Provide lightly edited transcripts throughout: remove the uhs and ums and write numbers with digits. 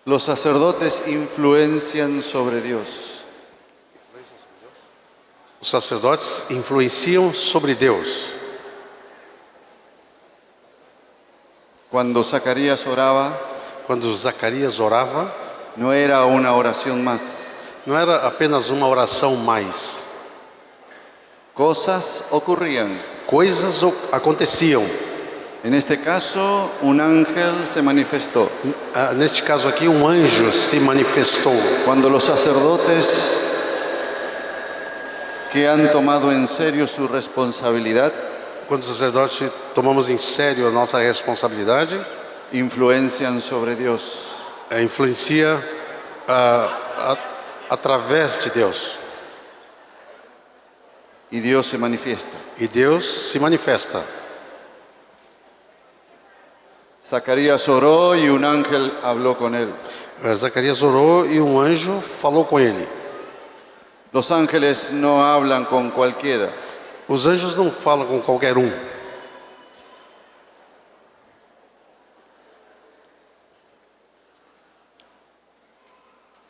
Los sacerdotes influencian sobre Dios. Os sacerdotes influenciam sobre Deus. Cuando Zacarías oraba, Quando Zacarias orava, no era una oración más. não era apenas uma oração mais. Cosas ocurrían. Coisas aconteciam. En este caso, un ángel se manifestó. Neste caso aqui, um anjo se manifestou. Cuando los sacerdotes que han tomado en serio su responsabilidad Quando os sacerdotes tomamos em sério a nossa responsabilidade, influencian sobre Dios. influencia através de Deus. Y Dios se manifiesta. E Deus se manifesta. Zacarías oró y un ángel habló con él. Zacarias orou e um anjo falou com ele. Los ángeles no hablan con cualquiera. Os anjos não falam com qualquer um.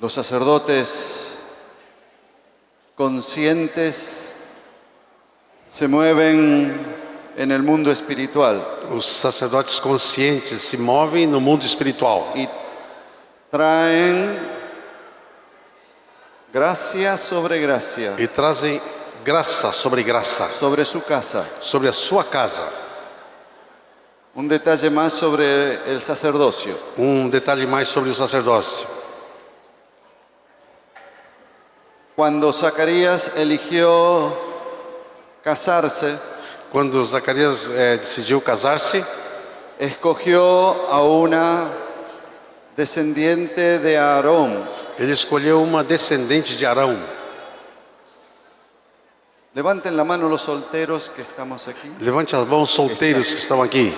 Los sacerdotes conscientes se mueven en el mundo espiritual Os sacerdotes conscientes se movem no mundo espiritual y traen gracia sobre gracia e trazem graça sobre graça sobre su casa. sobre a sua casa. Un detalle más sobre el sacerdocio. Detalhe mais sobre o sacerdócio. Cuando Zacarías eligió casarse, Quando Zacarias decidiu casar-se, escogió a una descendiente de Aarón. ele escolheu uma descendente de Arão. Levanten la mano los solteros que estamos aquí. Levante as mãos solteiros que estão aqui.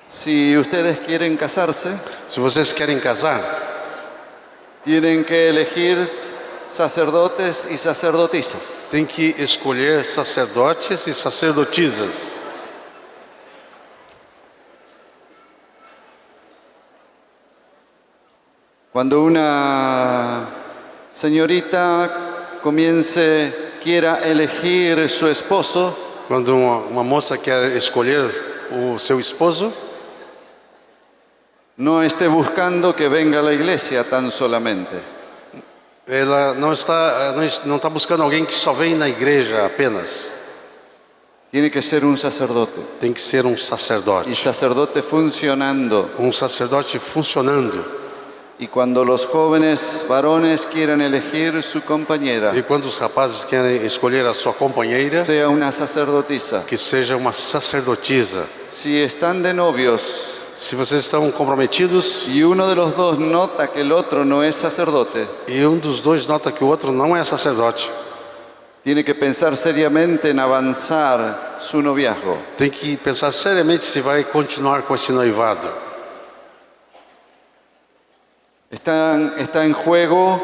Si ustedes quieren casarse, Se vocês querem casar, tienen que elegir sacerdotes y sacerdotisas. tem que escolher sacerdotes e sacerdotisas. Cuando una señorita quiera elegir su esposo, Quando uma moça quer escolher o seu esposo, no esté buscando que venga a la iglesia tan solamente. ela não está buscando alguém que só vem na igreja apenas. Tiene que ser un sacerdote. Tem que ser um Y sacerdote. sacerdote funcionando. Um sacerdote funcionando. Y cuando los jóvenes varones quieran elegir su compañera, E quando os rapazes querem escolher a sua companheira, sea una sacerdotisa. que seja uma sacerdotisa. Si están de novios Se vocês estão comprometidos y uno de los dos nota que el otro no es sacerdote, e dos dois nota que o outro não é sacerdote, tiene que pensar seriamente en avanzar su noviazgo. tem que pensar seriamente se vai continuar com esse noivado. Está en juego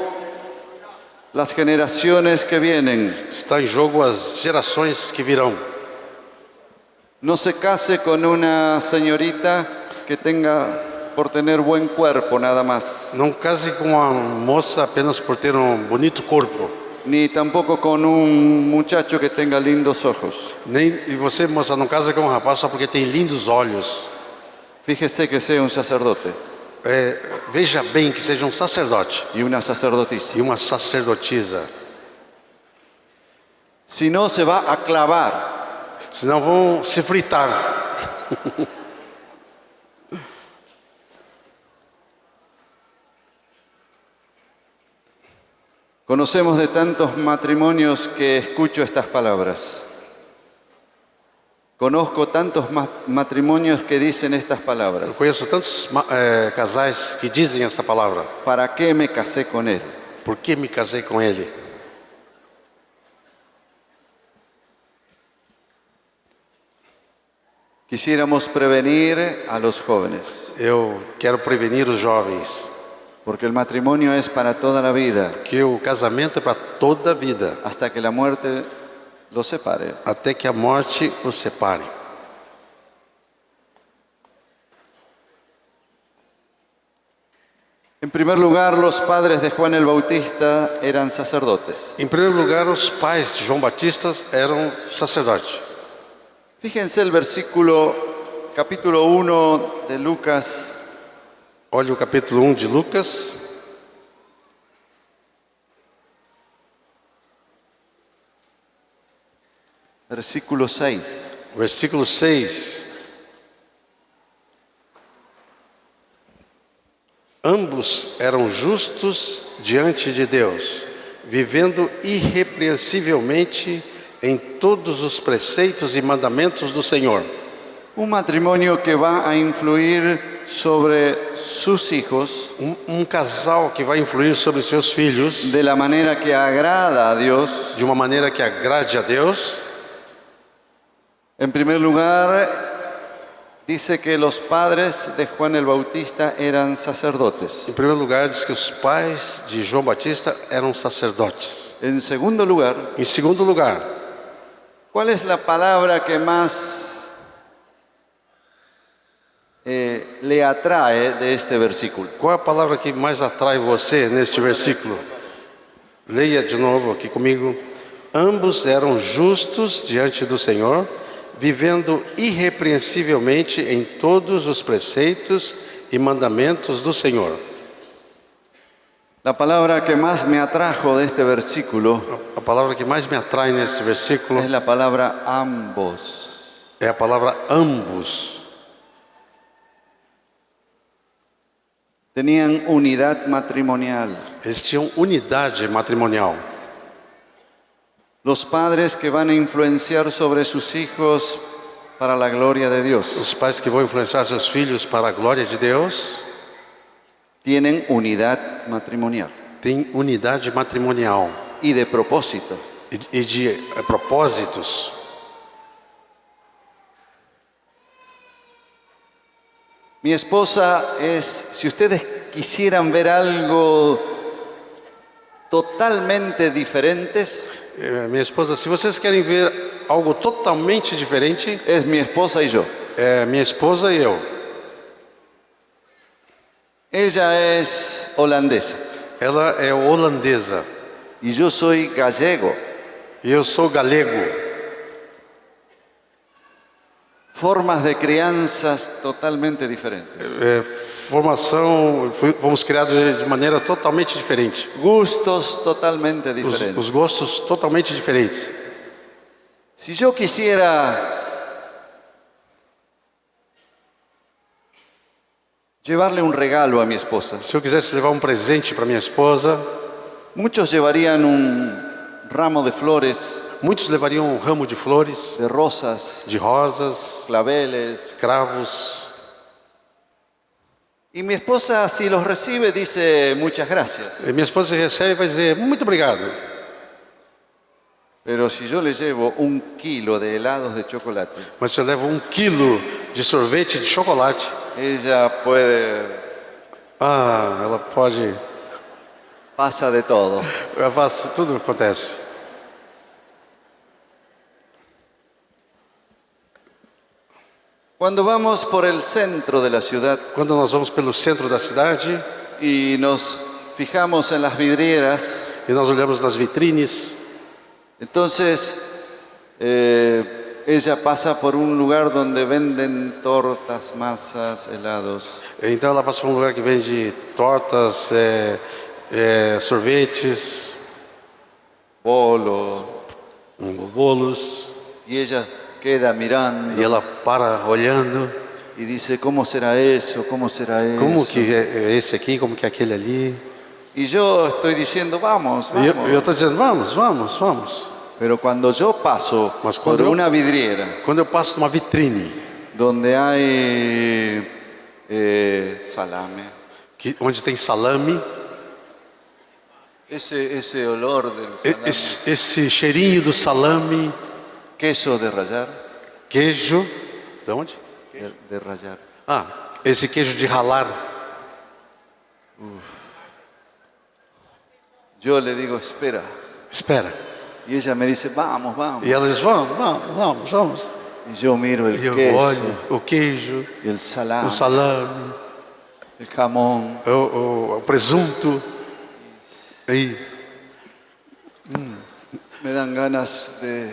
las generaciones que vienen. Está em jogo as gerações que virão. No se case con una señorita que tenga por tener buen cuerpo nada más, Não case com uma moça apenas por ter bonito corpo. ni tampoco con un muchacho que tenga lindos ojos. E você, moça, não casa com um rapaz só porque tem lindos olhos. Fíjese que sea un sacerdote Veja bem que seja um sacerdote y una sacerdotisa. e uma sacerdotisa. Si no, se va a clavar. Senão vão se fritar. Conocemos de tantos matrimonios que escucho estas palabras. Conozco tantos matrimonios que dicen estas Eu palabras. conheço tantos casais que dizem essa palavra. ¿Para qué me casé con él? Por que me casei com ele? Quisiéramos prevenir a los jóvenes, Eu quero prevenir os jovens porque el matrimonio es para toda la vida, que o casamento é para toda a vida, hasta que la muerte los separe. até que a morte os separe. En primer lugar, los padres de Juan el Bautista eran sacerdotes. Em primeiro lugar, os pais de João Batista eram sacerdotes. Fíjense el versículo, capítulo 1 de Lucas, Olha o capítulo 1 de Lucas, versículo 6. versículo 6. Ambos eram justos diante de Deus, vivendo irrepreensivelmente em todos os preceitos e mandamentos do Senhor. Un matrimonio que va a influir sobre sus hijos Um casal que vai influir sobre os seus filhos de la manera que agrada a Dios. de uma maneira que agrade a Deus. En primer lugar, dice que los padres de Juan el Bautista eran sacerdotes. Em primeiro lugar, diz que os pais de João Batista eram sacerdotes. En segundo lugar, Em segundo lugar, ¿cuál es la palabra que más le atrae de este versículo? qual é a palavra que mais atrai você neste versículo? Leia de novo aqui comigo. Ambos eram justos diante do Senhor, vivendo irrepreensivelmente em todos os preceitos e mandamentos do Senhor. La palabra que más me atrajo de este versículo A palavra que mais me atrai nesse versículo es la palabra ambos. é a palavra ambos. Tenían unidad matrimonial. Eles tinham unidade matrimonial. Los padres que van a influenciar sobre sus hijos para la gloria de Dios Os pais que vão influenciar seus filhos para a glória de Deus tienen unidad matrimonial têm unidade matrimonial y de propósito. e de propósitos. Mi esposa es, si ustedes quisieran ver algo totalmente diferentes, Minha esposa, se vocês querem ver algo totalmente diferente, es mi esposa y yo. é minha esposa e eu. Ella es holandesa Ela é holandesa y yo soy gallego. e eu sou galego. Formas de crianzas totalmente diferentes. Fomos criados de maneira totalmente diferente. Gustos totalmente diferentes. Os gostos totalmente diferentes. Si yo quisiera llevarle un regalo a mi esposa, Se eu quisesse levar um presente para minha esposa, muchos llevarían un ramo de flores, muitos levariam um ramo de flores, de rosas, de rosas, claveles. cravos. Y mi esposa, si los recibe, dice muchas gracias. E minha esposa recebe e vai dizer muito obrigado. Pero si yo le llevo 1 kilo de helados de chocolate, Mas se eu levo 1 quilo de sorvete de chocolate, ella puede, ela pode, pasa de todo. ela faz, tudo acontece. Cuando vamos por el centro de la ciudad Quando nós vamos pelo centro da cidade y nos fijamos en las vidrieras, e nós olhamos nas vitrines, entonces ella pasa por un lugar donde venden tortas, masas, helados. então ela passa por um lugar que vende tortas, sorvetes, Bolos, bolos, y ella queda mirando e ela para olhando, y dice, ¿cómo será eso? ¿Cómo será eso? como que é esse aqui, como que é aquele ali. Y yo estoy diciendo, vamos, E vamos. eu estou dizendo, vamos. Pero cuando yo paso Mas por quando eu- una vidriera Quando eu passo numa vitrine, donde hay salame, onde tem salame, ese olor del salame, esse cheirinho do salame, queso de rallar, queijo, de onde? de rallar. Esse queijo de ralar. Yo le digo, espera. Espera. Y ella me dice, vamos, vamos. E ela diz, vamos. Y yo miro el E eu queso olho o queijo, y el salame. o salame. el jamón. o presunto. Aí, Me dan ganas de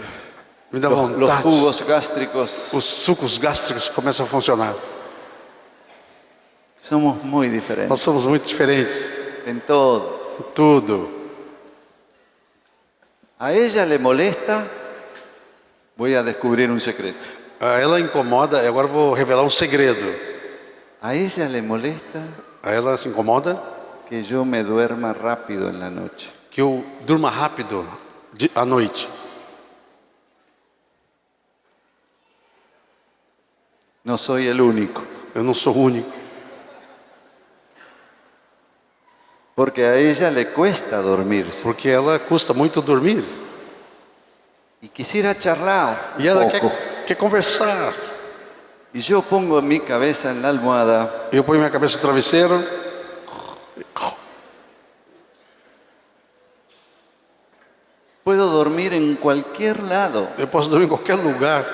me dá los vontade. jugos gástricos. Os sucos gástricos começam a funcionar. Somos muy Nós diferentes somos muito diferentes en todo. em tudo. A ella le molesta, voy a descubrir un secreto. Ela incomoda, agora eu vou revelar um segredo. A ella le molesta Ela se incomoda que yo me duerma rápido en la noche. que eu durma rápido à noite. No soy el único, Eu não sou o único. porque a ella le cuesta dormirse Porque ela custa muito dormir. y quisiera charlar E ela un poco. quer conversar. Y yo pongo mi cabeza en la almohada Eu ponho minha cabeça no travesseiro. puedo dormir en cualquier lado. Eu posso dormir em qualquer lugar.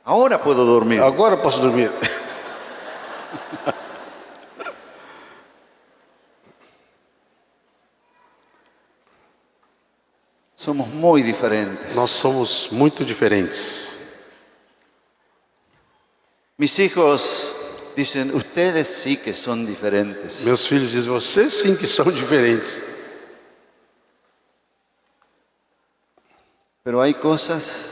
Ahora puedo dormir. Agora eu posso dormir. Somos muy diferentes. Nós somos muito diferentes. Mis hijos dicen, ustedes sí que son diferentes. Meus filhos dizem, vocês sim que são diferentes. Pero hay cosas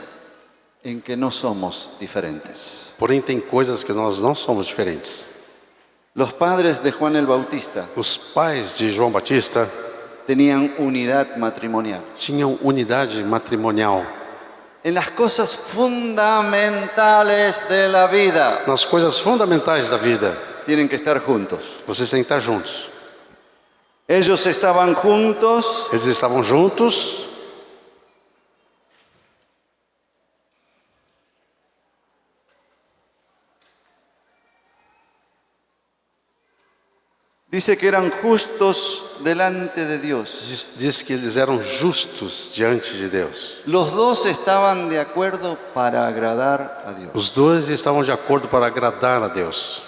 en que no somos diferentes. Porém, tem coisas que nós não somos diferentes. Los padres de Juan el Bautista Os pais de João Batista tenían unidad matrimonial. tinham unidade matrimonial. En las cosas fundamentales de la vida Nas coisas fundamentais da vida, tienen que estar juntos. vocês têm que estar juntos. Ellos estaban juntos Eles estavam juntos. Dice que eran justos delante de Dios. Diz que eles eram justos diante de Deus. Los dos estaban de acuerdo para agradar a Dios. Os dois estavam de acordo para agradar a Deus.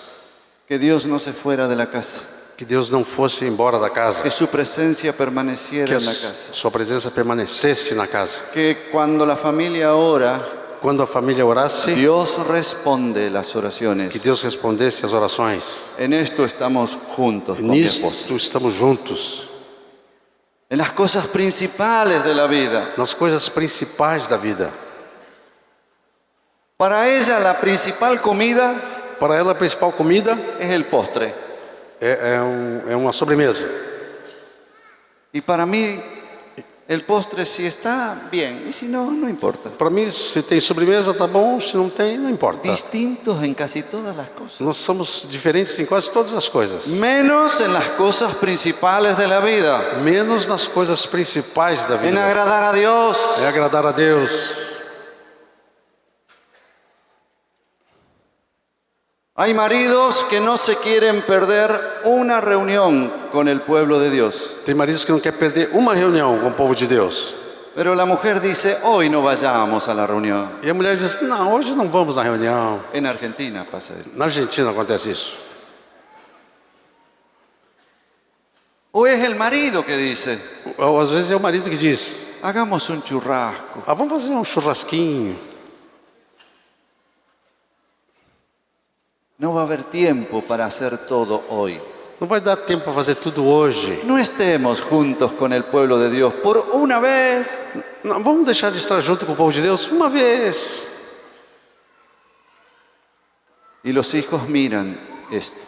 Que Dios no se fuera de la casa. Que Deus não fosse embora da casa. Que su presencia Que permaneciera a en la casa. sua presença permanecesse na casa. Que cuando la familia ora, Quando a família orasse, Dios responde las oraciones. que Deus respondesse às orações. En esto estamos juntos con mi esposa. Nisto estamos juntos. En las cosas principales de la vida. Nas coisas principais da vida. Para ella la principal comida Para ela, a principal comida es el postre. é uma sobremesa. Y para mí el postre si está bien y si no, no importa. Para mim, se tem sobremesa, tá bom. Se não tem, não importa. Distintos en casi todas las cosas. Nós somos diferentes em quase todas as coisas. Menos en las cosas principales de la vida. Menos nas coisas principais da En vida. agradar a Dios. É agradar a Deus. Hay maridos que no se quieren perder una reunión con el pueblo de Dios. Tem maridos que não querem perder uma reunião com o povo de Deus. Pero la mujer dice, hoy no vayamos a la reunión. E a mulher diz, não, hoje não vamos na reunião. En Argentina pasa eso. Na Argentina acontece isso. O es el marido que dice, Ou às vezes é o marido que diz, hagamos un churrasco. vamos fazer um churrasquinho. No va a haber tiempo para hacer todo hoy. Não vai dar tempo para fazer tudo hoje. No estemos juntos con el pueblo de Dios por una vez. Não, vamos deixar de estar junto com o povo de Deus uma vez. Y los hijos miran esto.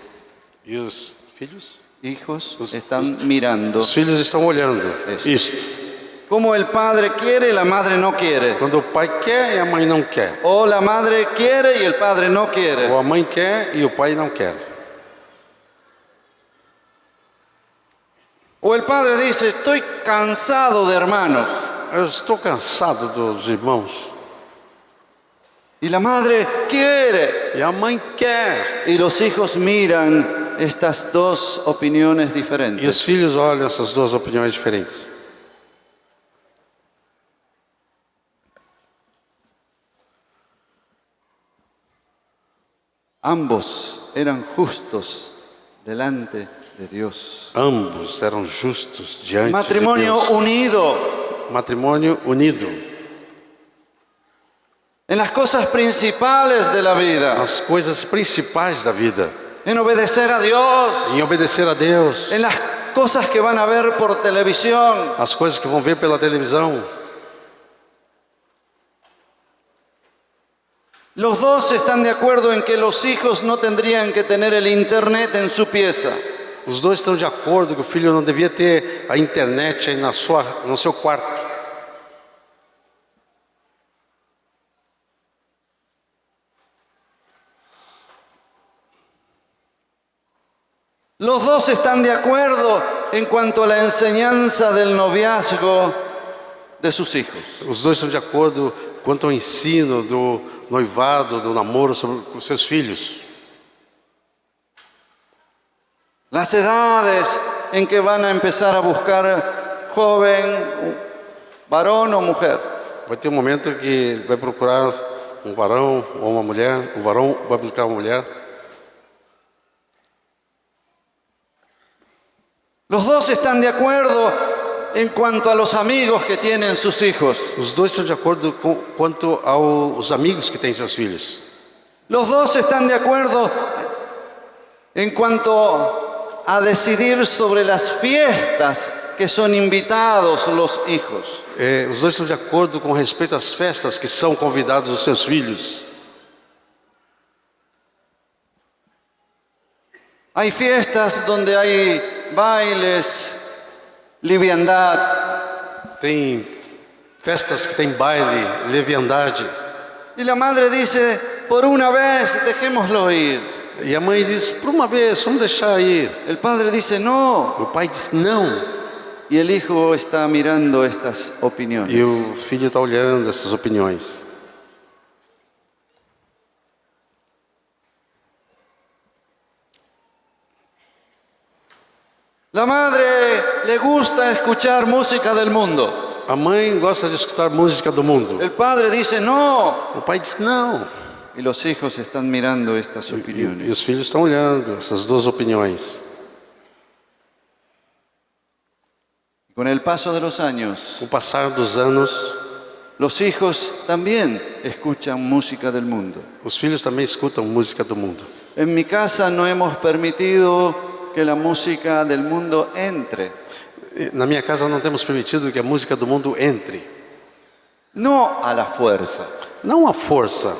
E os filhos? Hijos están mirando Os filhos estão olhando Isso. isto. como el padre quiere y la madre no quiere. Quando o pai quer e a mãe não quer. O la madre quiere y el padre no quiere. Ou a mãe quer e o pai não quer. O el padre dice, estoy cansado de hermanos. Eu estou cansado dos irmãos. Y la madre quiere. E a mãe quer. Y los hijos miran estas dos opiniones E os diferentes. filhos olham essas duas opiniões diferentes. Ambos eran justos delante de Dios. Ambos eram justos diante Matrimonio de Deus. unido Matrimônio unido. en las cosas principales de la vida, As coisas principais da vida. en obedecer a Dios, Em obedecer a Deus. en las cosas que van a ver por televisión. As coisas que vão ver pela televisão. Los dos están de acuerdo en que los hijos no tendrían que tener el internet en su pieza. Os dois estão de acordo que o filho não devia ter a internet aí no seu quarto. Los dos están de acuerdo en cuanto a la enseñanza del noviazgo de sus hijos. Os dois estão de acordo quanto ao ensino do noivado, do namoro sobre os seus filhos. Las edades en que van a empezar a buscar joven, varón o mujer. Vai ter um momento que ele vai procurar um varão ou uma mulher. O varão vai buscar uma mulher. Los dos están de acuerdo en cuanto a los amigos que tienen sus hijos. Os dois estão de acordo quanto aos amigos que têm seus filhos. Los dos están de acuerdo en cuanto a decidir sobre las fiestas que son invitados los hijos. Os dois estão de acordo com respeito às festas que são convidados os seus filhos. Hay fiestas donde hay bailes, liviandad. Tem festas que tem baile, leviandade. Y la madre dice, por una vez dejémoslo ir. E a mãe diz, por uma vez, vamos deixar ir. El padre dice, no. O pai diz, não. Y el hijo está mirando estas E opiniones. o filho está olhando essas opiniões. La madre le gusta escuchar música del mundo. A mãe gosta de escutar música do mundo. El padre dice, no. O pai diz, não. Y los hijos están mirando estas E opiniones. os filhos estão olhando essas duas opiniões. Con el paso de los años, Com o passar dos anos, los hijos también escuchan música del mundo. os filhos também escutam música do mundo. En mi casa no hemos permitido que la música del mundo entre. Na minha casa não temos permitido que a música do mundo entre. No a la fuerza, Não à força,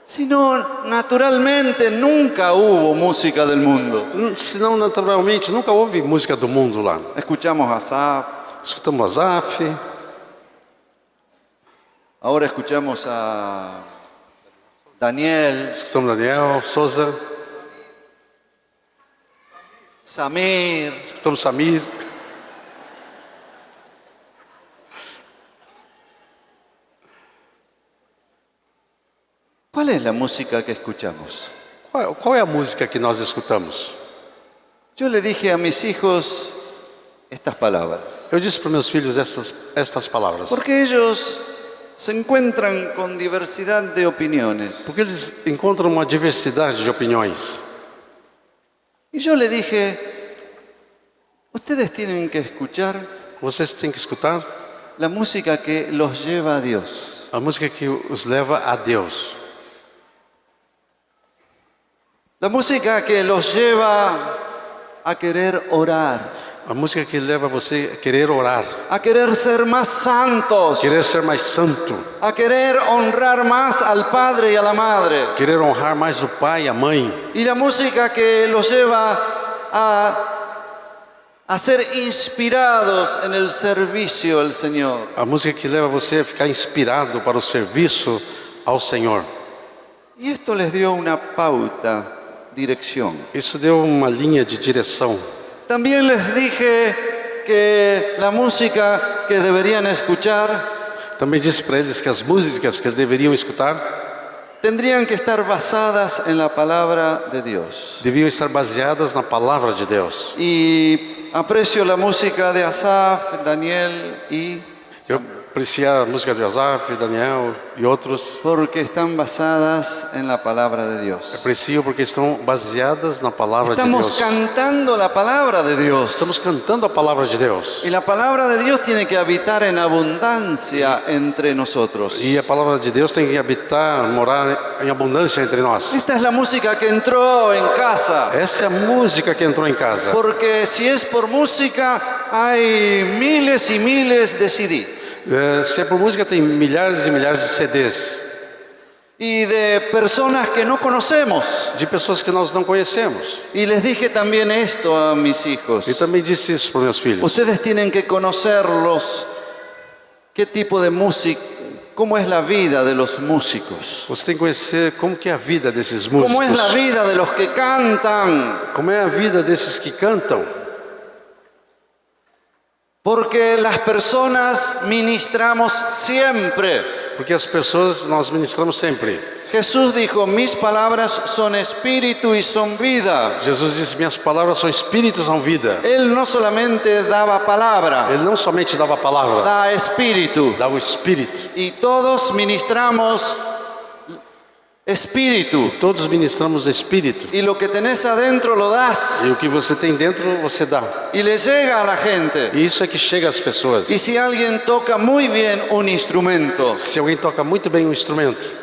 sino naturalmente nunca hubo música del mundo. senão naturalmente nunca houve música do mundo lá. Escuchamos a Asaf, Escutamos Azaf, ahora escuchamos a Daniel, escutamos Daniel, Souza, Samir. escutamos Samir. ¿Cuál es la música que escuchamos? Qual é a música que nós escutamos? Yo le dije a mis hijos estas palabras, Eu disse para meus filhos estas palavras. porque ellos se encuentran con diversidad de opiniones. Porque eles encontram uma diversidade de opiniões. Y yo le dije, ustedes tienen que escuchar Vocês têm que escutar la música que los lleva a Dios. a música que os leva a Deus. La música que los lleva a querer orar, A música que leva você a querer orar, a querer ser más santos, querer ser mais santo, a querer honrar más al Padre y a la Madre. querer honrar mais o pai e a mãe. Y la música que los lleva a ser inspirados en el servicio al Señor. A música que leva você a ficar inspirado para o serviço ao Senhor. Y esto les dio una pauta, dirección. Isso deu uma linha de direção. También les dije que la música que deberían escuchar Também disse para eles que as músicas que eles deveriam escutar tendrían que estar basadas en la palabra de Dios. deviam estar baseadas na palavra de Deus. Y aprecio la música de Asaf, Daniel y apreciar a música de Asaf, Daniel e outros. porque están basadas en la palabra de Dios. Aprecio porque estão baseadas na palavra de Estamos Deus. cantando la palabra de Dios. Estamos cantando a palavra de Deus. Y la palabra de Dios tiene que habitar en abundancia entre nosotros. E a palavra de Deus tem que habitar, morar em abundância entre nós. Esta es la música que entró en casa. Essa é a música que entrou em casa. Porque si es por música, hay miles y miles de CD. Se é por música, tem milhares e milhares de CDs. Y de personas que no conocemos. De pessoas que nós não conhecemos. Y les dije también esto a mis hijos. E também disse isso para meus filhos. Ustedes tienen que conocerlos. ¿Qué tipo de música? ¿Cómo es la vida de los músicos? Você tem que conhecer como que é a vida desses músicos. ¿Cómo es la vida de los que cantan? Como é a vida desses que cantam. Porque las personas ministramos siempre. Porque as pessoas nós ministramos sempre. Jesús dijo, mis palabras son espíritu y son vida. Jesus disse, minhas palavras são espírito, são vida. Él no solamente daba palabra, Ele não somente dava a palavra, da espíritu. dava o espírito. Y todos ministramos espíritu. Todos ministramos o espírito. Y lo que tenés adentro lo das. E o que você tem dentro, você dá. Y le llega a la gente. E isso é que chega às pessoas. Y si alguien toca muy bien un instrumento, Se alguém toca muito bem um instrumento,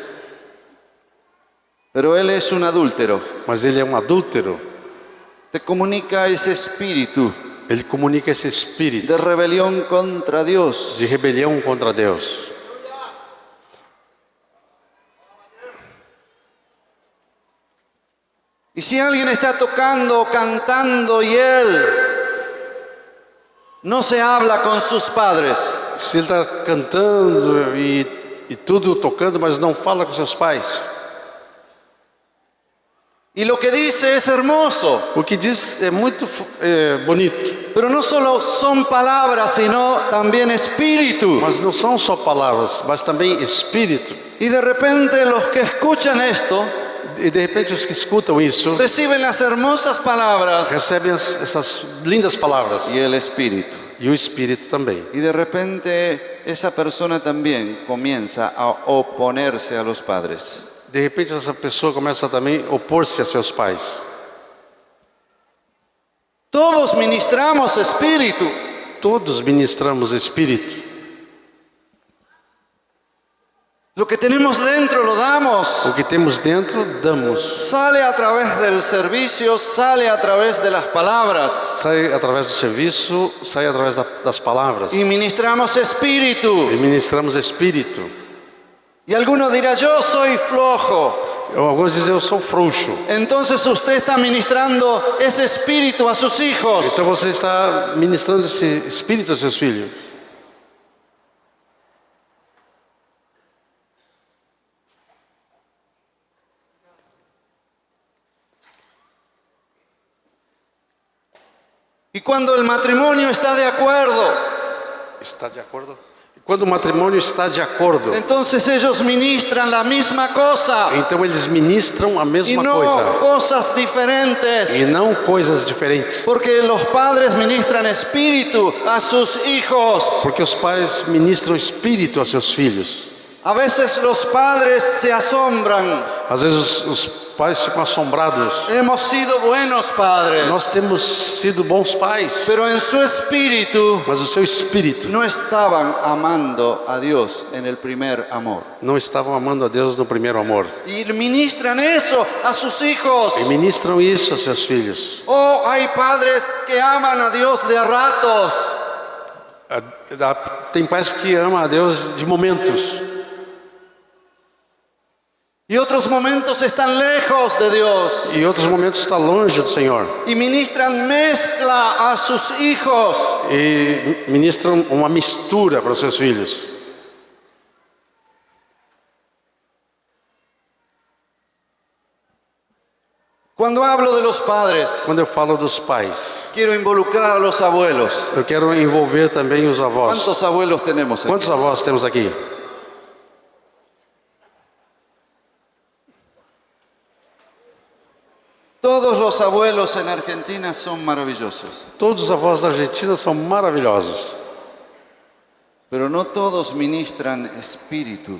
pero él es un adúltero, mas ele é um adúltero, te comunica ese espíritu ele comunica esse espírito de rebelión contra Dios. de rebelião contra Deus. Y si alguien está tocando, cantando y él no se habla con sus padres, Se ele está cantando e tudo tocando, mas não fala com seus pais, y lo que dice es hermoso, o que diz é muito bonito, pero no solo son palabras, sino también espíritu. mas não são só palavras, mas também espírito. Y de repente los que escuchan esto E de repente os que escutam isso reciben las hermosas palabras recebem essas lindas palavras y el espíritu. e o espírito também. Y de repente esa persona también comienza a oponerse a los padres. De repente essa pessoa começa também a opor-se a seus pais. Todos ministramos espíritu. Todos ministramos espírito. Lo que tenemos dentro lo damos. O que temos dentro, damos. Sale a través del servicio, sale a través de las palabras. Sai através do serviço, sai através das palavras. Y ministramos espíritu. E ministramos espírito. Y alguno dirá, yo soy flojo. Alguns dizem, eu sou frouxo. Entonces usted está ministrando ese espíritu a sus hijos. Então você está ministrando esse espírito aos seus filhos. Y cuando el matrimonio está de acuerdo, Está de acordo? Quando o matrimônio está de acordo, entonces ellos ministran la misma cosa então eles ministram a y mesma no coisa. cosas diferentes. E não coisas diferentes. Porque los padres ministran espíritu a sus hijos. Porque os pais ministram espírito aos seus filhos. A veces los padres se asombran. Às vezes os pais ficam assombrados. Hemos sido buenos padres, Nós temos sido bons pais, pero en su espíritu mas o seu espírito no estaban amando a Dios en el primer amor. não estavam amando a Deus no primeiro amor. Y ministran eso a sus hijos. E ministram isso aos seus filhos. Oh, hay padres que aman a Dios de a ratos. Tem pais que amam a Deus de momentos. Y otros momentos están lejos de Dios. E em outros momentos está longe do Senhor. Y ministran mezcla a sus hijos. E ministram uma mistura para os seus filhos. Cuando hablo de los padres, Quando eu falo dos pais, quiero involucrar a los abuelos. eu quero envolver também os avós. ¿Cuántos abuelos tenemos aquí? Quantos avós temos aqui? Todos los abuelos en Argentina son maravillosos. Todos os avós da Argentina são maravilhosos. Pero no todos ministran espíritu.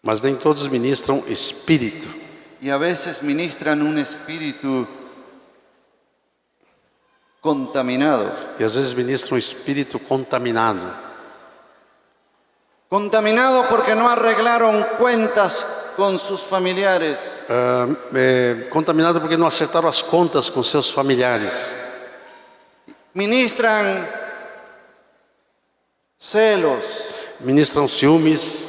mas nem todos ministram espírito. Y a veces ministran un espíritu contaminado. E às vezes ministram espírito contaminado. Contaminado porque no arreglaron cuentas con sus familiares. Contaminado porque não acertaram as contas com seus familiares. Ministran celos Ministram ciúmes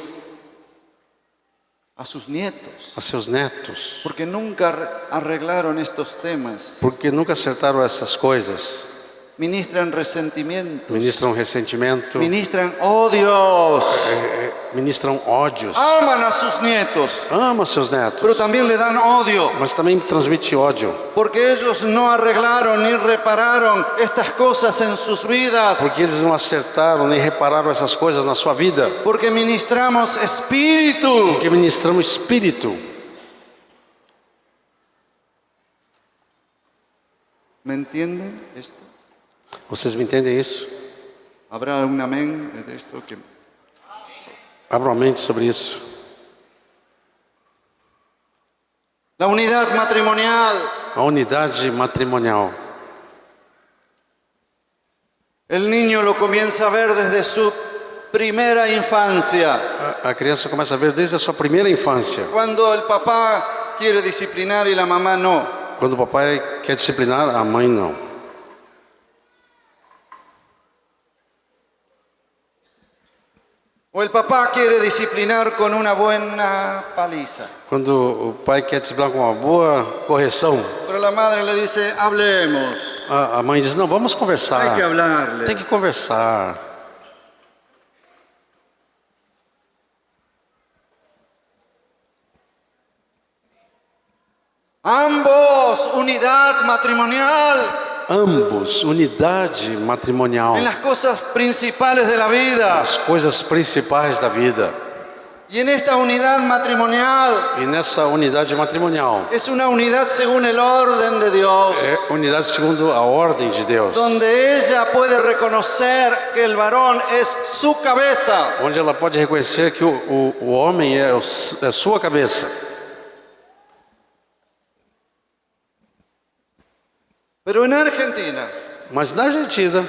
a sus nietos a seus netos, porque nunca arreglaron estos temas. porque nunca acertaram essas coisas. Ministran resentimientos. Ministram ressentimento, Ministran odios. ministram ódios. Aman a sus nietos, Ama seus netos, pero también le dan odio. mas também transmite ódio, Porque ellos no arreglaron ni repararon estas cosas en sus vidas. porque eles não acertaram nem repararam essas coisas na sua vida. Porque ministramos espíritu. Porque ministramos espírito. ¿Me entienden esto? Vocês me entendem isso? ¿Habrá un amén de esto? Que... Abram a mente sobre isso. La unidad matrimonial. A unidade matrimonial. El niño lo comienza a ver desde su primera infancia. A criança começa a ver desde a sua primeira infância. Cuando el papá quiere disciplinar y la mamá no. Quando o papai quer disciplinar, a mãe não. O el papá quiere disciplinar con una buena paliza. Quando o pai quer disciplinar com uma boa correção, Pero la madre le dice, hablemos. a mãe diz, não, vamos conversar. Hay que hablarle. Tem que conversar. Ambos, unidad matrimonial Ambos, unidade matrimonial. en las cosas principales de la vida. As coisas principais da vida. Y en esta unidad matrimonial E nessa unidade matrimonial, es una unidad según el orden de Dios, é unidade segundo a ordem de Deus. donde ella puede reconocer que el varón es su cabeza. Onde ela pode reconhecer que o homem é sua cabeça. Pero en Argentina Mas na Argentina,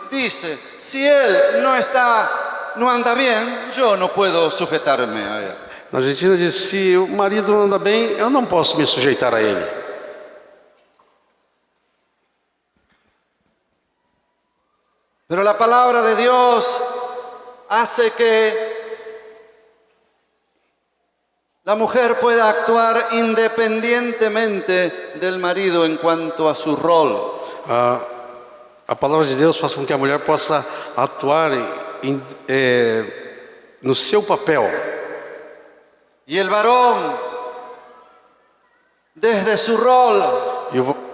dice, si él no anda bien, yo no puedo sujetarme a él. na Argentina diz, se o marido não anda bem, eu não posso me sujeitar a ele. Pero la palabra de Dios hace que la mujer pueda actuar independientemente del marido en cuanto a su rol. A palavra de Deus faz com que a mulher possa atuar no seu papel. Y el varón, desde su rol,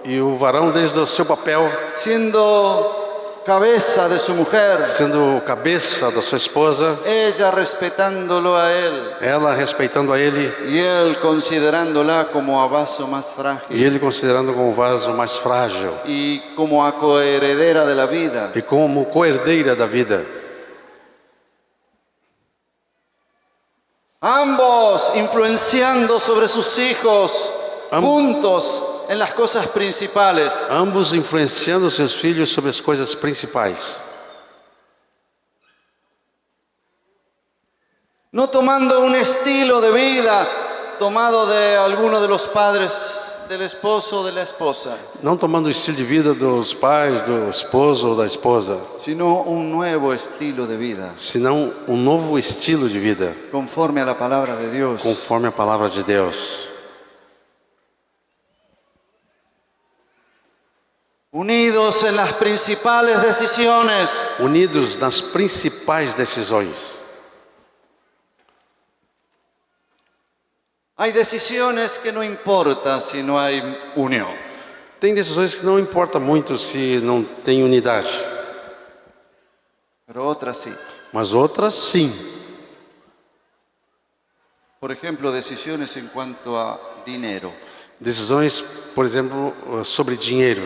E o varão, desde o seu papel, siendo cabeza de su mujer, sendo cabeça da sua esposa, ella respetándolo a él ela respeitando a ele y él considerándola como a vaso más e frágil ele considerando como o vaso mais frágil y como a coheredera de la vida. e como coerdeira da vida. Ambos influenciando sobre sus hijos Am- juntos en las cosas principales. Ambos influenciando seus filhos sobre as coisas principais. No tomando un estilo de vida tomado de alguno de los padres del esposo o de la esposa, Não tomando o estilo de vida dos pais, do esposo ou da esposa, sino un nuevo estilo de vida senão um novo estilo de vida, conforme a la palabra de Dios. conforme a palavra de Deus. Unidos en las principales decisiones. Unidos nas principais decisões. Hay decisiones que no importa si no hay unión. Tem decisões que não importa muito se não tem unidade, Pero otras sí. mas outras sim. Por ejemplo, decisiones en cuanto a dinero. Decisões, por exemplo, sobre dinheiro.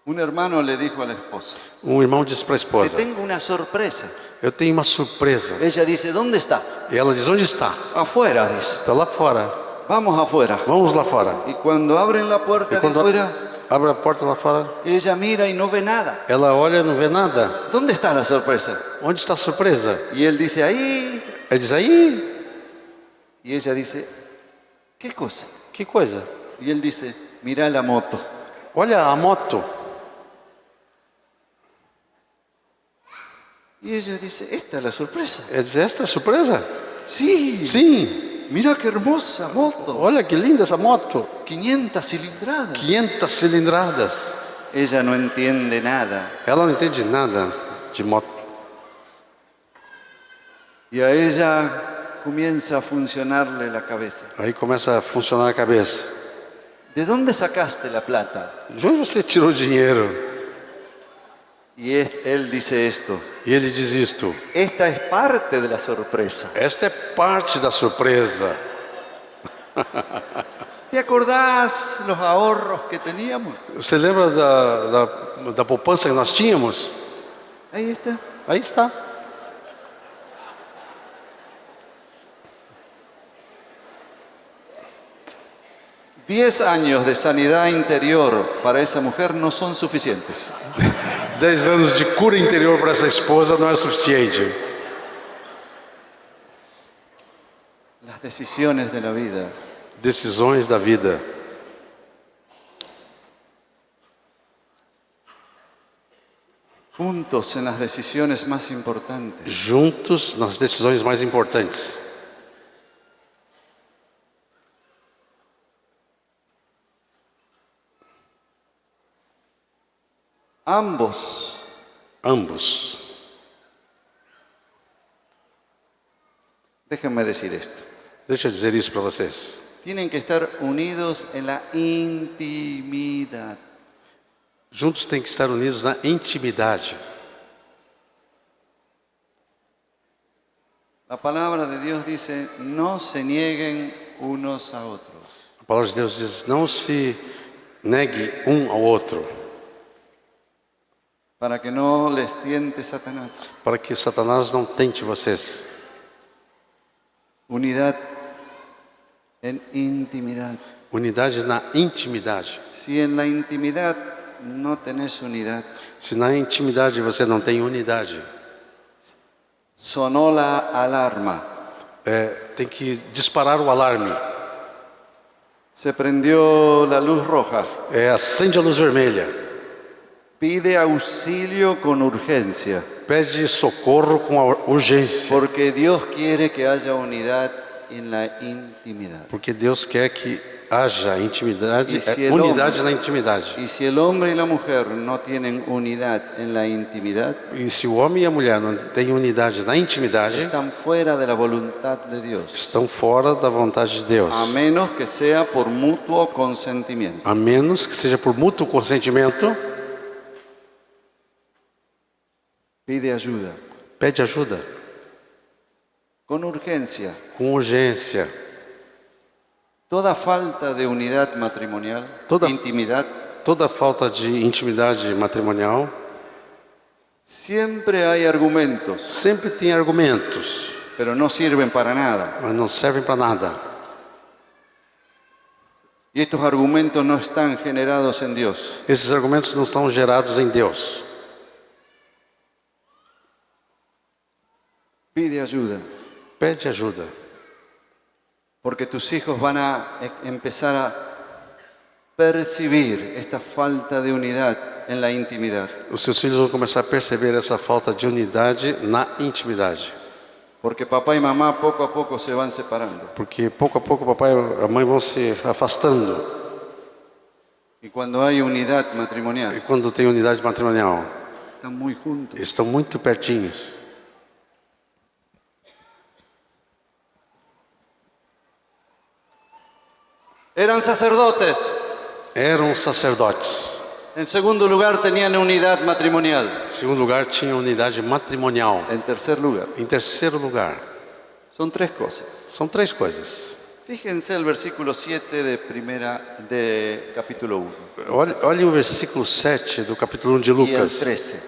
Un hermano le dijo a la esposa, irmão disse para a te esposa: tengo una sorpresa. eu tenho uma surpresa. Ella dice, ¿dónde está? E ela diz: onde está? Afuera, dice. Está lá fora. Vamos afuera. Vamos lá fora. Y cuando abren la puerta E de quando afuera, abre a porta lá fora, ella mira y no ve nada. ela olha e não vê nada. ¿Dónde está la sorpresa? Onde está a surpresa? Y él dice, ahí. Ele diz: aí, Y ella dice, ¿qué cosa? que coisa. Y él dice, mira la moto. Olha a moto. Y ella dice, esta es la sorpresa. Ele diz: esta é a surpresa? Sí, Sim. mira qué hermosa moto. Olha que linda essa moto. 500 cilindradas. 500 cilindradas. Ella no entiende nada. Ela não entende nada de moto. Y a ella comienza a funcionarle la cabeza. Aí começa a funcionar a cabeça. ¿De dónde sacaste la plata? De onde você tirou o dinheiro? Y él dice esto. E ele diz isto: Esta es parte de la sorpresa. esta é parte da surpresa. ¿Te acordás los ahorros que teníamos? Você lembra da poupança que nós tínhamos? Ahí está. Aí está. Diez años de sanidad interior para esa mujer no son suficientes. 10 anos de cura interior para essa esposa não é suficiente. Las decisiones de la vida. Decisões da vida. Juntos en las decisiones más importantes. Juntos nas decisões mais importantes. Ambos déjenme decir esto. Deixa eu dizer isso para vocês. Tienen que estar unidos en la intimidad. Juntos têm que estar unidos na intimidade. La palabra de Dios dice, no se nieguen unos a otros. A palavra de Deus diz: não se negue um ao outro, Para que no les tiente Satanás. para que Satanás não tente vocês. Unidad en intimidad. Unidade na intimidade. Si en la intimidad no tenés unidad, Se na intimidade você não tem unidade, sonó la alarma, tem que disparar o alarme. se prendió la luz roja, Acende a luz vermelha. pide auxilio con urgencia, Pede socorro com a urgência. porque Dios quiere que haya unidad en la intimidad. Porque Deus quer que haja intimidade, E se el unidade hombre- na intimidade. Y si el hombre y la mujer no tienen unidad en la intimidad, E se o homem e a mulher não têm unidade na intimidade, están fuera de la voluntad de Dios, estão fora da vontade de Deus. a menos que sea por mutuo consentimiento. A menos que seja por mútuo consentimento. Pide ayuda, Pede ajuda, con urgencia. com urgência. Toda falta de unidad matrimonial, Toda- intimidad, Toda falta de intimidade matrimonial, siempre hay argumentos, sempre tem argumentos, pero no sirven para nada. mas não servem para nada. Y estos argumentos no están generados en Dios. Esses argumentos não são gerados em Deus. Pide ayuda, Pede ajuda, porque tus hijos van a empezar a percibir esta falta de unidad en la intimidad. os seus filhos vão começar a perceber essa falta de unidade na intimidade. Porque papá y mamá poco a poco se van separando. Porque pouco a pouco o papai e a mãe vão se afastando. Y cuando hay unidad E matrimonial, quando tem unidade matrimonial, están muy juntos. estão muito pertinhos. Eran sacerdotes. Eram sacerdotes. En segundo lugar, tenían unidad matrimonial. Em segundo lugar, tinha unidade matrimonial. En tercer lugar, Em terceiro lugar, son tres cosas. são três coisas. Fíjense el versículo 7 de capítulo 1 Olha o versículo 7 do capítulo 1 de y el Lucas. 13.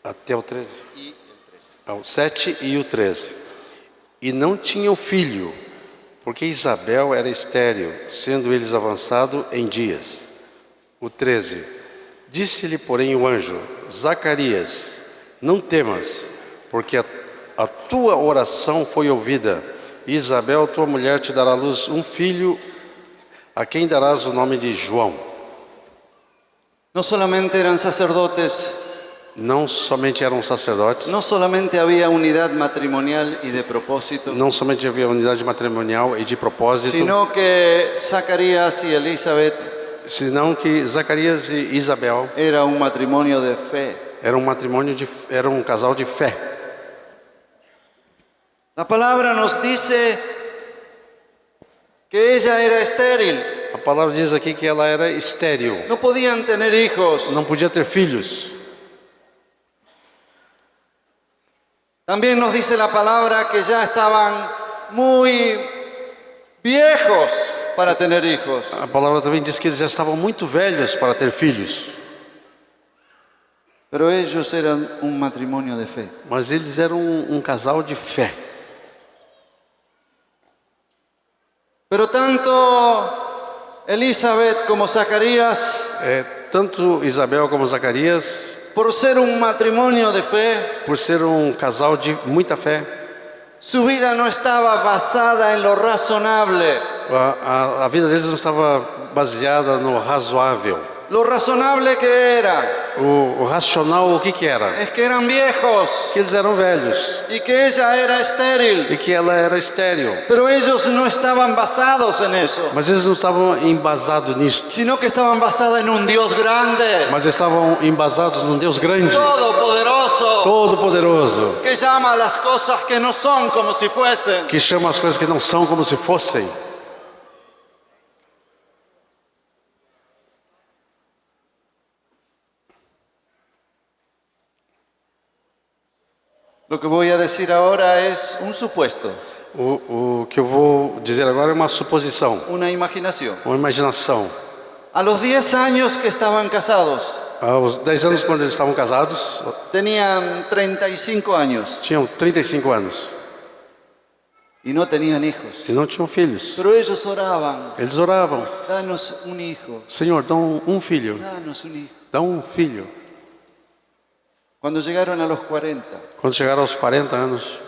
Até o 13. Y el 13. O 7 e o 13. E não tinham filho, porque Isabel era estéril, sendo eles avançados em dias. O 13. Disse-lhe, porém, o anjo: Zacarias, não temas, porque a tua oração foi ouvida. Isabel, tua mulher, te dará à luz um filho, a quem darás o nome de João. No solamente eran sacerdotes, Não somente eram sacerdotes, no solamente había unidad matrimonial y de propósito, não somente havia unidade matrimonial e de propósito, sino que Zacarías y Elizabeth senão que Zacarias e Isabel era un matrimonio de fe. era um casal de fé. La palabra nos dice que ella era estéril, A palavra diz aqui que ela era estéril, no podían tener hijos. não podia ter filhos. También nos dice la palabra que ya estaban muy viejos para tener hijos. A palavra também diz que eles já estavam muito velhos para ter filhos, Pero ellos eran un matrimonio de fe. mas eles eram um casal de fé. Pero tanto Elizabeth como Zacarías, Tanto Isabel como Zacarias, por ser un matrimonio de fe, por ser um casal de muita fé, su vida no estaba basada en lo razonable. a vida deles não estava baseada no razoável. Lo razonable que era O racional, o que era? es que eran viejos Que eles eram velhos y que ella era estéril. e que ela era estéril. Pero ellos no estaban basados en eso, Mas eles não estavam embasados nisso, sino que estaban basados en un Dios grande, mas estavam embasados num Deus grande, todopoderoso, todo-poderoso, que llama a las cosas que no son como si fuesen. que chama as coisas que não são como se fossem. Lo que voy a decir ahora es un supuesto, O que eu vou dizer agora é uma suposição, una imaginación. uma imaginação. A los 10 años que estaban casados, Aos 10 anos, quando eles estavam casados, tenían 35 años tinham 35 anos y no tenían hijos. e não tinham filhos. Pero ellos oraban: Eles oravam: danos un hijo, Senhor, dá um filho, danos un hijo. dá um filho. Cuando llegaron a los 40, Quando chegaram aos 40 anos,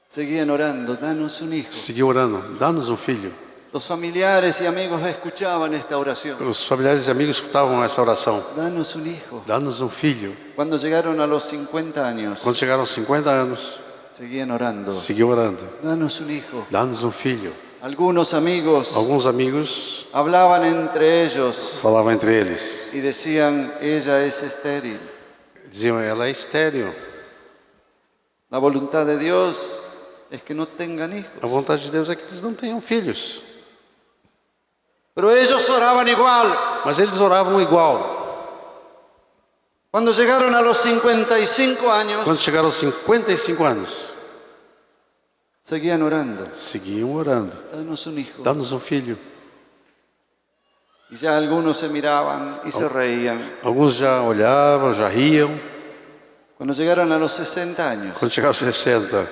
seguían orando: danos un hijo. seguiu orando: dá-nos um filho. Los familiares y amigos escuchaban esta oración: Os familiares e amigos escutavam essa oração: danos un hijo. dá-nos um filho. Cuando llegaron a los 50 años, Quando chegaram aos 50 anos, seguían orando: seguiu orando: danos un hijo. dá-nos um filho. Algunos amigos Alguns amigos hablaban entre ellos falavam entre eles, y decían: ella es estéril. diziam: ela é estéril. La voluntad de Dios es que no tengan hijos. A vontade de Deus é que eles não tenham filhos. Pero ellos oraban igual. Mas eles oravam igual. Cuando llegaron a los 55 Quando años, chegaram aos 55 anos, seguían orando: seguiam orando: danos un hijo. dá-nos um filho. Y ya algunos se miraban y se reían. Alguns já olhavam, já riam. Cuando llegaron a los 60 años, Quando chegaram aos 60,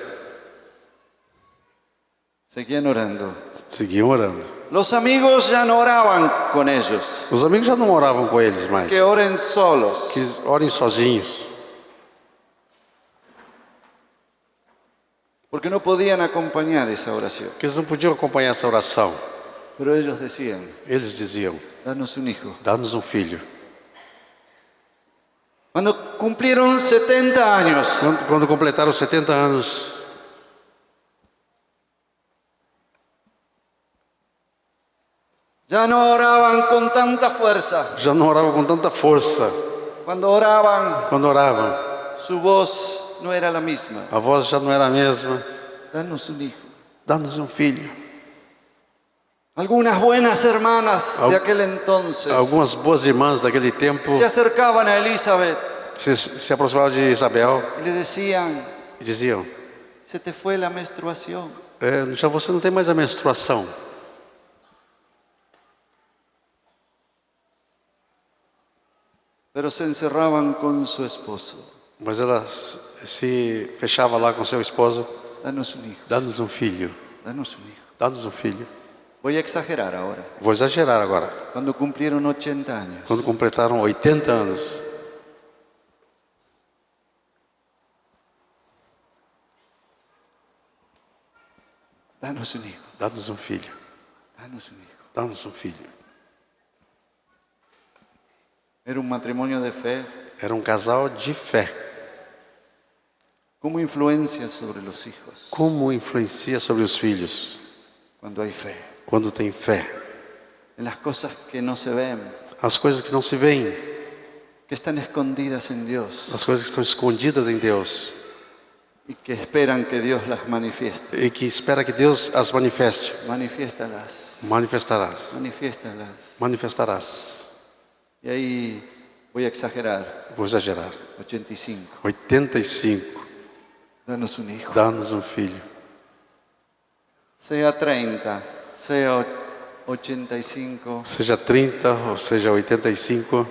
seguían orando. seguiam orando. Los amigos ya no oraban con ellos, Os amigos já não oravam com eles mais, que oren solos. que eles orem sozinhos, Porque no podían acompañar esa oración. que eles não podiam acompanhar essa oração. Pero ellos decían: Eles diziam: danos un hijo. dá-nos um filho. Cuando cumplieron 70 años, Quando completaram 70 anos, ya no oraban con tanta fuerza. já não oravam com tanta força. Cuando oraban, Quando oravam, su voz no era la misma. a voz já não era a mesma. Danos un hijo. Dá-nos um filho. Algunas buenas hermanas de aquel entonces Algumas boas irmãs daquele tempo se acercaban a Elizabeth se aproximavam de Isabel y le decían: e diziam: se te fue la menstruación. já você não tem mais a menstruação. Pero se encerraban con su esposo. Mas ela se fechava lá com seu esposo. Danos un hijo. Dá-nos um filho. Danos un hijo. Dá-nos um filho. Voy a exagerar ahora. Vou exagerar agora. Cuando cumplieron 80 años. Quando completaram 80 anos. Danos un hijo. Dá-nos um filho. Danos un hijo. Dá-nos um filho. Era un matrimonio de fe. Era um casal de fé. ¿Cómo influencia sobre los hijos? Como influencia sobre os filhos? Cuando hay fe. Quando tem fé. En las cosas que no se ven. As coisas que não se veem. Que están escondidas en Dios. As coisas que estão escondidas em Deus. Y que esperan que Dios las manifieste. E que espera que Deus as manifeste. Manifiéstalas. Manifestarás. Manifiéstalas. Manifestarás. Y ahí voy a exagerar. Vou exagerar. 85. 85. Danos un hijo. Dá-nos um filho. Sea 30, sea 85, Seja 30 ou seja 85,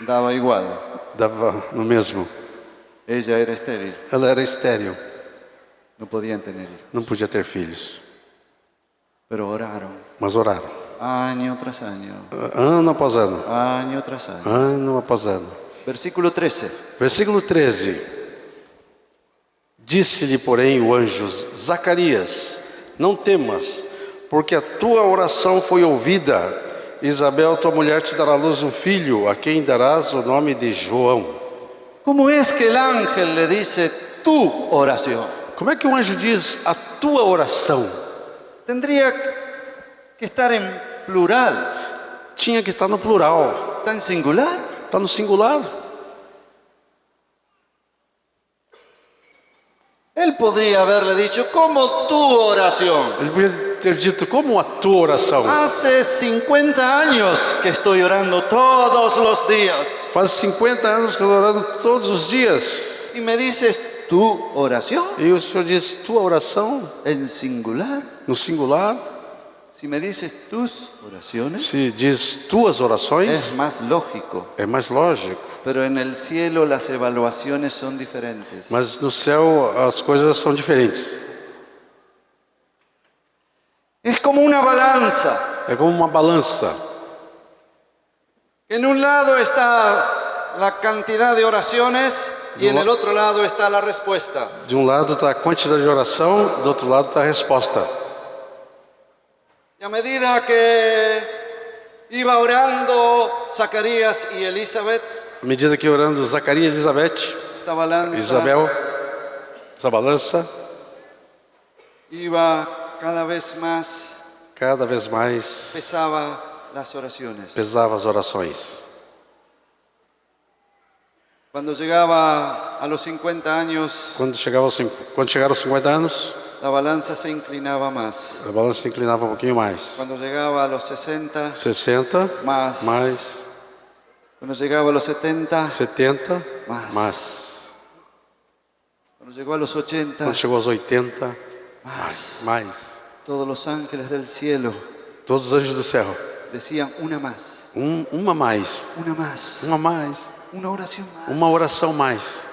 daba igual. dava no mesmo. Ella era estéril, Ela era estéril, no podían tener hijos. não podia ter filhos. Pero oraron, Mas oraram. año tras año, Ano após ano. año tras año. Ano após ano. Versículo 13. Versículo 13. Disse-lhe, porém, o anjo: Zacarias, não temas, porque a tua oração foi ouvida. Isabel, tua mulher, te dará à luz um filho, a quem darás o nome de João. ¿Cómo es que el ángel le dice tu oración? Como é que o anjo diz a tua oração? Tendría que estar en plural. Tinha que estar no plural. ¿Está en singular? Está no singular. Él podría haberle dicho, como tu oración. Ele podia ter dito, como a tua oração? Hace 50 años que estoy orando todos los días. Faz 50 anos que eu estou orando todos os dias. Y me dices, tu oración E o Senhor diz, tua oração? en singular. No singular. Si me dices tus oraciones, Se diz tuas es orações, más lógico. é mais lógico. Pero en el cielo las evaluaciones son diferentes. Mas no céu as coisas são diferentes. Es como una balanza. É como uma balança. En un lado está la cantidad de oraciones y en el otro lado está la respuesta. De um lado está a quantidade de oração, do outro lado está a resposta. Y a medida que iba orando Zacarías y Elizabeth, À medida que orando Zacarias e Elizabeth, esta balanza Isabel, essa balança, iba cada vez más, cada vez mais pesaba las oraciones. pesava as orações. Cuando llegaba a los 50 años, Quando chegaram aos 50 anos, la balanza se inclinaba más. a balança se inclinava um pouquinho mais. Cuando llegaba a los 60, 60, más. mais Cuando llegaba a los 70, 70, Más. mais. cuando llegó a los 80, Quando chegou aos 80, más. mais. Todos los ángeles del cielo Todos os anjos do céu, decían una más, uma mais, una más, uma mais, una oración más, uma oração mais,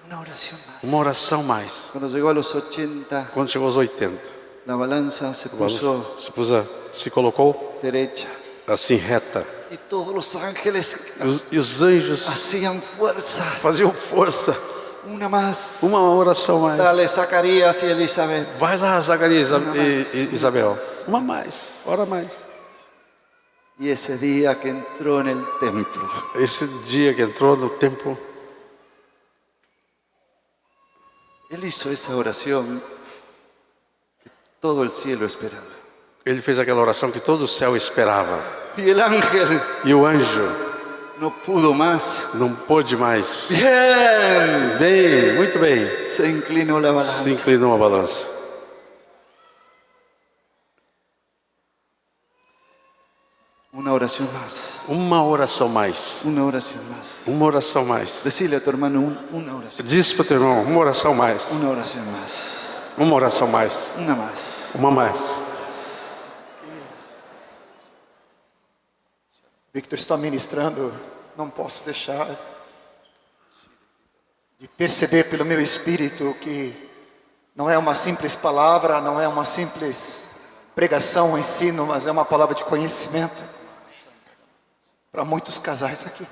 una oración más. uma oração mais. Cuando llegó a los 80, Quando chegou aos 80, la balanza se puso se colocou derecha assim reta. y todos los ángeles E os anjos hacían fuerza. faziam força. Una más. Uma oração mais. Dale, Zacarías y Elizabeth. Vai lá, Zacarias Uma mais, e Isabel. Uma mais, ora mais. Y ese día que entró en el templo, Esse dia que entrou no templo, él hizo esa oración que todo el cielo esperaba. ele fez aquela oração que todo o céu esperava. Y el ángel E o anjo no pudo más. não pôde mais. Bien. Bem, muito bem. Se inclinó la balanza. Se inclinou a balança. Una oración más. Uma oração mais. Una oración más. Uma oração mais. Decirle a tu hermano una oración. Diz para o teu irmão, uma oração mais. Una oración más. Uma oração mais. Una más. Uma mais. Victor está ministrando, não posso deixar de perceber pelo meu espírito que não é uma simples palavra, não é uma simples pregação, ensino, mas é uma palavra de conhecimento para muitos casais aqui.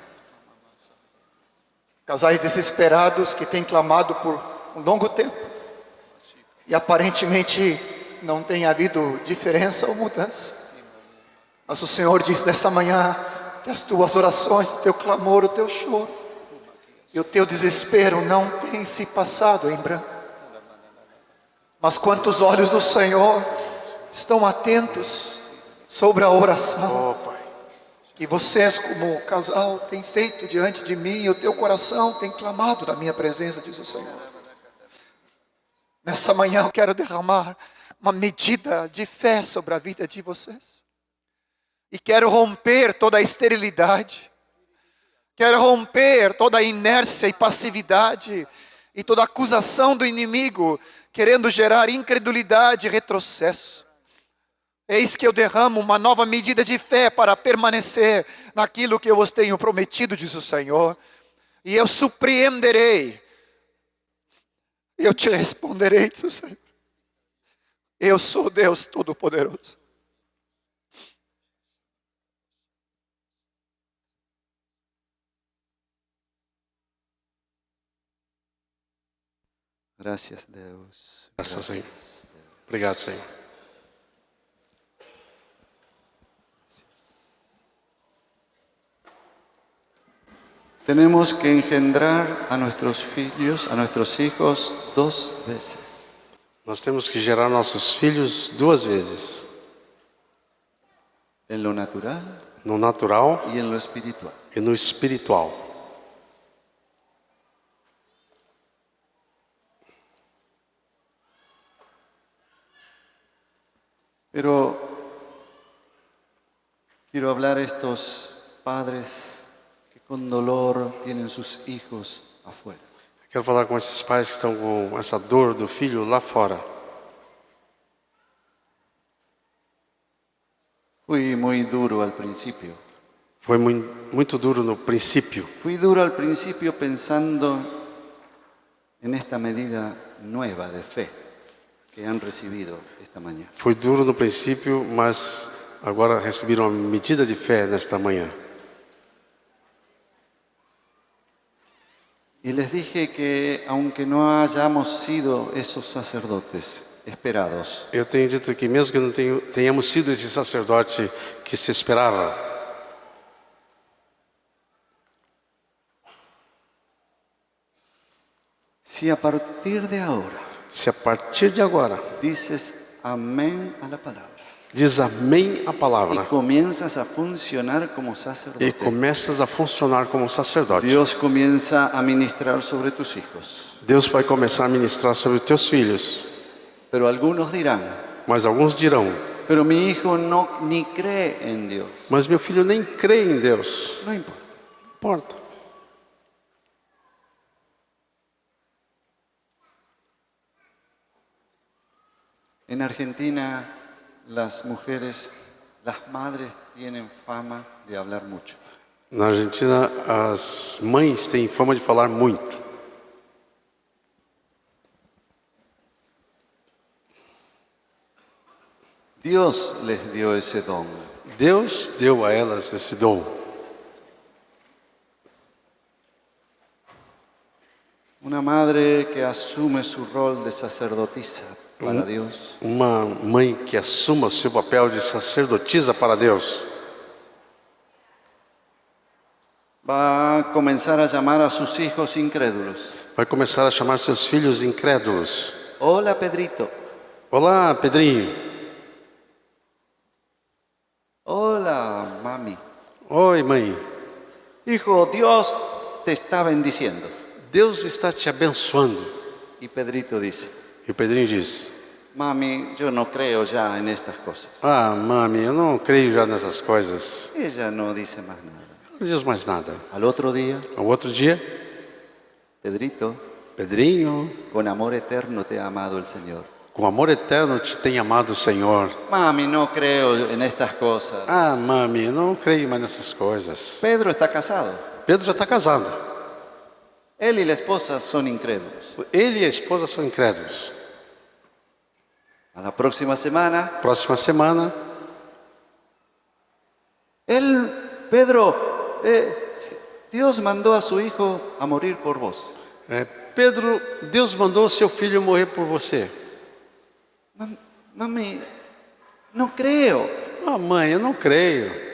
Casais desesperados que têm clamado por um longo tempo e aparentemente não tem havido diferença ou mudança. Mas o Senhor diz nessa manhã que as tuas orações, o teu clamor, o teu choro e o teu desespero não têm se passado em branco. Mas quantos olhos do Senhor estão atentos sobre a oração que vocês como casal têm feito diante de mim, e o teu coração tem clamado na minha presença, diz o Senhor. Nessa manhã eu quero derramar uma medida de fé sobre a vida de vocês. E quero romper toda a esterilidade. Quero romper toda a inércia e passividade. E toda a acusação do inimigo, querendo gerar incredulidade e retrocesso. Eis que eu derramo uma nova medida de fé para permanecer naquilo que eu vos tenho prometido, diz o Senhor. E eu surpreenderei. Eu te responderei, diz o Senhor. Eu sou Deus Todo-Poderoso. Gracias, Deus. Graças, Senhor. Obrigado, Senhor. Tenemos que engendrar a nuestros hijos 2 veces. Nós temos que gerar nossos filhos 2 vezes. En lo natural No natural y en lo espiritual. e no espiritual. Pero quiero hablar a estos padres que con dolor tienen sus hijos afuera. Quero falar com esses pais que estão com essa dor do filho lá fora. Fui muy duro al principio. Foi muito duro no princípio. Fui duro al principio pensando en esta medida nueva de fe que han recibido esta mañana. Foi duro no princípio, mas agora receberam uma medida de fé nesta manhã. Y les dije que aunque no hayamos sido esos sacerdotes esperados, Eu tenho dito que mesmo que não tenhamos sido esse sacerdote que se esperava, si a partir de ahora se a partir de agora dices amén a la palabra diz amém à y palavra comienzas a funcionar como e sacerdote, começas a funcionar como sacerdote, Dios comienza a ministrar sobre tus hijos. Deus vai começar a ministrar sobre os teus filhos. Pero algunos dirán, Mas alguns dirão, pero mi hijo no ni cree en Dios. mas meu filho nem crê em Deus. No importa. Não importa. En Argentina las mujeres, las madres tienen fama de hablar mucho. Na Argentina, as mães têm fama de falar muito. Dios les dio ese don. Deus deu a elas esse dom. Una madre que asume su rol de sacerdotisa para Dios Uma mãe que assuma o seu papel de sacerdotisa para Deus va a comenzar a llamar a sus hijos incrédulos. vai começar a chamar seus filhos incrédulos. Hola, Pedrito. Olá, Pedrinho. Hola, mami. Oi, mãe. Hijo, Dios te está bendiciendo. Deus está te abençoando. Y Pedrito dice, E o Pedrinho diz, mami, yo no creo ya en estas cosas. ah, mami, eu não creio já nessas coisas. Ella no dice más nada. Não diz mais nada. Al otro día, Ao outro dia, Pedrito, Pedrinho, con amor eterno te ha amado el Señor. Com amor eterno te tem amado o Senhor. Mami, no creo en estas cosas. Ah, mami, eu não creio mais nessas coisas. Pedro está casado. Pedro já está casado. Él y la esposa son incrédulos. Ele e a esposa são incrédulos. A la próxima semana, Próxima semana, Pedro, Dios mandó a su hijo a morir por vos. Pedro, Deus mandou o seu filho morrer por você. Mami, no creo. Ah, mãe, eu não creio.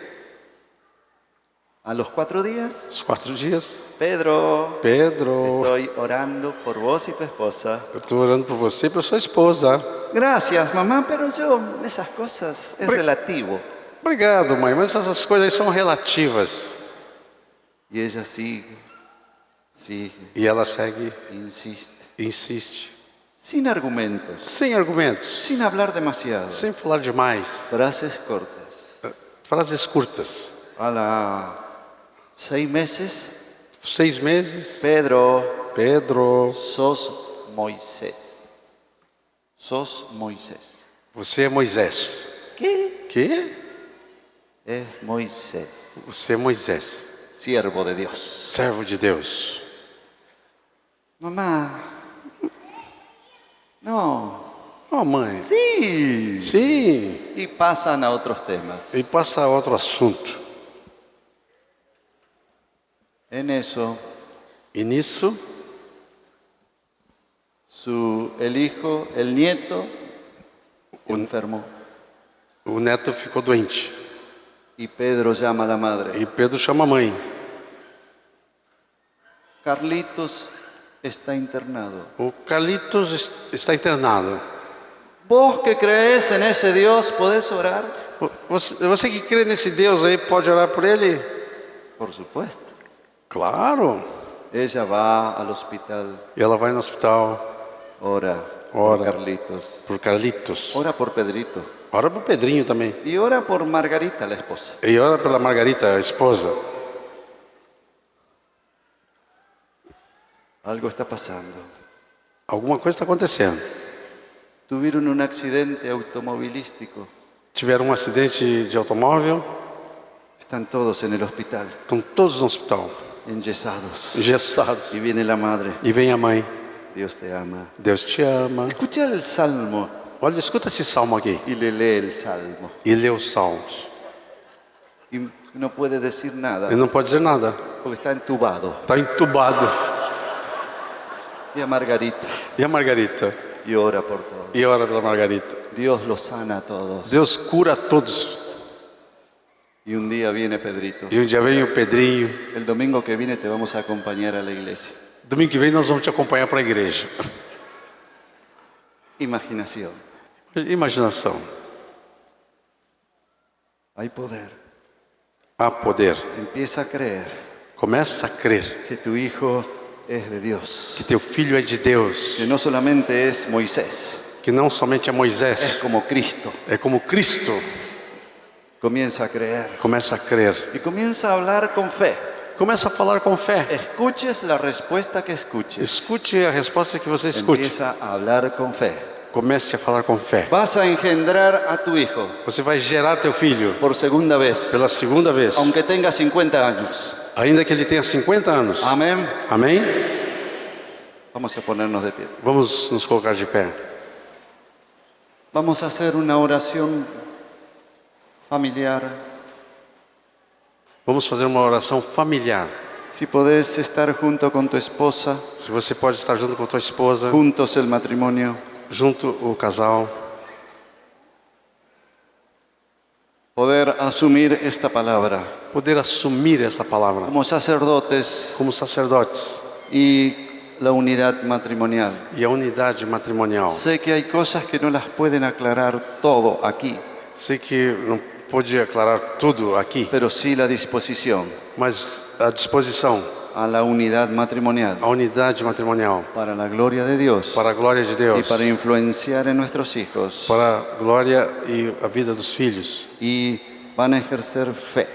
A los 4 días, Os 4 dias, Pedro, Pedro, estoy orando por vos y tu esposa. eu estou orando por você e por sua esposa. Gracias, mamá, pero yo, esas cosas es relativo. Obrigado, mãe, mas essas coisas são relativas. Y ella sigue, E ela segue, insiste, insiste, sin argumentos, sem argumentos, sin hablar demasiado. sem falar demais. Frases cortas. Frases curtas. A la 6 meses, 6 meses, Pedro, Pedro, sos Moisés. Sos Moisés. você é Moisés. ¿Qué? Que? Es Moisés, Você é Moisés, siervo de Dios. servo de Deus. Mamá, no, Oh, mãe. sí. Sim. Y pasan a otros temas. E passa a outro assunto. En eso, E nisso, el nieto, enfermó. o neto ficou doente. Y Pedro llama a la madre. E Pedro chama a mãe. Carlitos está internado. O Carlitos está internado. Vos que crees en ese Dios, ¿podés orar? Você que crê nesse Deus aí, pode orar por ele? Por supuesto. Claro. Ella va al hospital, E ela vai no hospital, ora Ora. por Carlitos, por Carlitos. ora por Pedrito Ora por Pedrinho também. y ora por Margarita, la esposa. E ora pela Margarita, a esposa. Algo está pasando. Alguma coisa está acontecendo. Tuvieron un accidente automovilístico. Tiveram um acidente de automóvel, Están todos en el hospital, estão todos no hospital, enyesados. engessados. Y viene la madre. E vem a mãe. Dios te ama. Deus te ama. Escucha el salmo Olha, escuta esse salmo aqui. y le lee el salmo. E lê os salmos. Y no puede decir nada Ele não pode dizer nada. porque está entubado. Está entubado. Y a Margarita E a Margarita? y ora por todos. E ora pela Margarita. Dios los sana a todos. Deus cura a todos. Y un día viene Pedrito. E um dia vem o Pedrinho. El domingo que viene te vamos a acompañar a la iglesia. Domingo que vem nós vamos te acompanhar para a igreja. Imaginación. Imaginação. Hay poder. Há poder. Empieza a creer Começa a crer que tu hijo es de Dios. que teu filho é de Deus. Que no solamente es Moisés, Que não somente é es Moisés. como Cristo. É como Cristo. Comienza a creer. Começa a crer. Y comienza a hablar con fe. Começa a falar com fé. Escuches la respuesta que escuches. Escute a resposta que você escute. Empieza a hablar con fe. Comece a falar com fé. Vas a engendrar a tu hijo Você vai gerar teu filho por segunda vez, pela segunda vez. aunque tenga 50 años. Ainda que ele tenha 50 anos. Amén. Amém? Vamos a ponernos de pie. Vamos nos colocar de pé. Vamos a hacer una oración familiar. Vamos fazer uma oração familiar. Si podés estar junto con tu esposa, Se você pode estar junto com tua esposa, juntos el matrimonio, junto o casal, poder asumir esta palabra poder assumir esta palavra como sacerdotes como sacerdotes y la unidad matrimonial. e a unidade matrimonial. Sé que hay cosas que no las pueden aclarar todo aquí, Sei que não pode aclarar tudo aqui, pero sí la disposición mas a disposição, a la unidad matrimonial a unidade matrimonial, para la gloria de Dios para a glória de y Deus, para influenciar en nuestros hijos, para a glória e a vida dos filhos. y van a ejercer fe.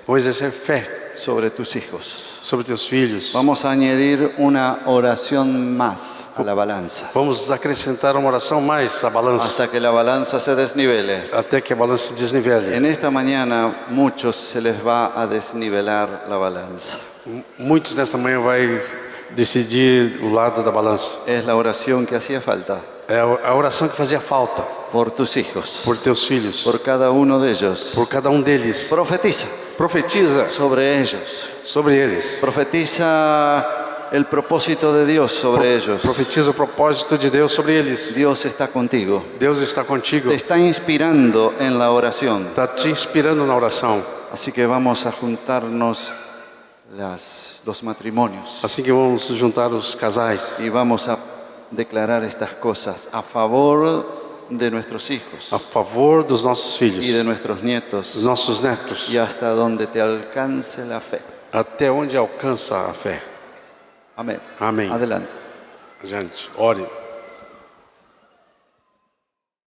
Vão exercer fé sobre tus hijos. sobre teus filhos. Vamos a añadir una oración más a la balanza, Vamos acrescentar uma oração mais à balança, hasta que la balanza se desnivele. até que a balança se desnivele. En esta mañana muchos se les va a desnivelar la balanza. Muitos nesta manhã vai decidir o lado da balança. Es la oración que hacía falta É a oração que fazia falta por tus hijos, por teus filhos, por cada uno de ellos. por cada deles. Profetiza Profetiza sobre ellos. sobre eles. Profetiza el propósito de Dios sobre ellos. Profetiza o propósito de Deus sobre eles. Dios está contigo. Deus está contigo. Te está inspirando en la oración. Está te inspirando na oração. Así que vamos a juntarnos los matrimonios Assim que vamos juntar os casais y vamos a declarar estas cosas a favor de nuestros hijos a favor dos nossos y de filhos, nuestros nietos dos nossos netos, y hasta donde te alcance la fe. até onde alcança a fé. Amén. Amém. Adelante. Gente, ore.